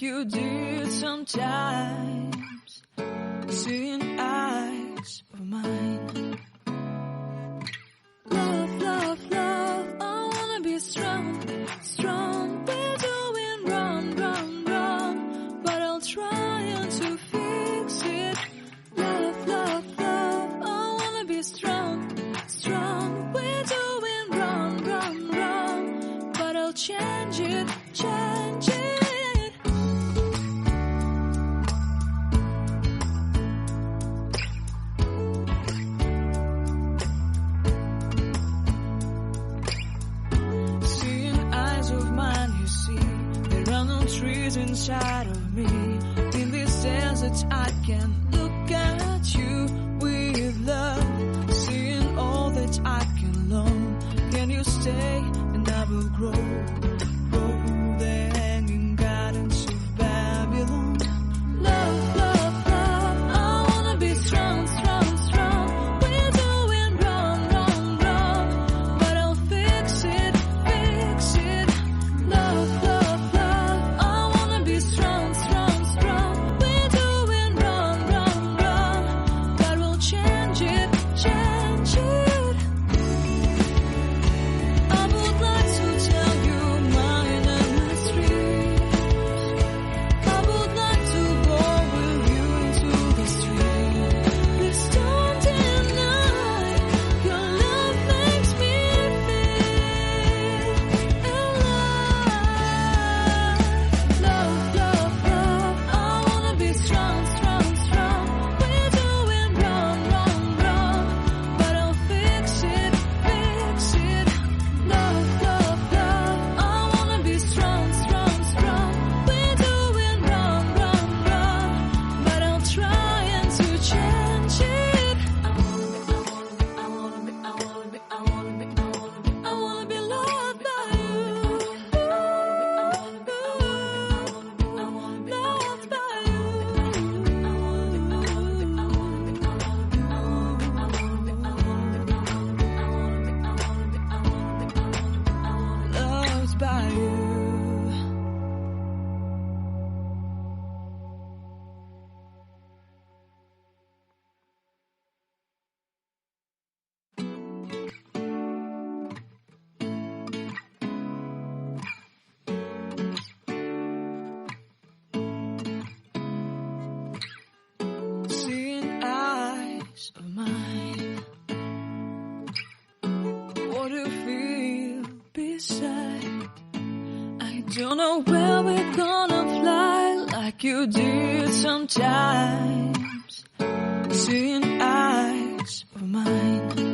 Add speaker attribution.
Speaker 1: like you did sometimes, seeing eyes of mine. Love, love, love, I wanna be strong, strong. We're doing wrong, wrong, wrong, but I'll try to fix it. Love, love, love, I wanna be strong, strong. We're doing wrong, wrong, wrong, but I'll change it, change it. Trees inside of me. In this desert I can look at you with love, seeing all that I can learn. Can you stay and I will grow the hanging gardens of Babylon. Love, love, love, I wanna be strong, strong, strong. We're doing wrong, wrong, wrong, but I'll fix it, fix it. Love, love, strong, strong, strong. We're doing wrong, wrong, wrong, but we'll change it, change it. I would like to tell you mine and my streets. I would like to go with you into the street. Please don't deny your love makes me feel alive. Love, love, love, I wanna be strong, strong, strong. We're doing wrong, wrong, wrong, but I'll fix it, fix it. Love, love, love, I wanna be strong, strong, strong. We're doing wrong, wrong, wrong, but I'll try to change it. I wanna be loved by you. Loved by you. Loved by you. Seeing eyes of mine. What do you feel beside? I don't know where we're gonna fly like you did sometimes. Seeing eyes of mine.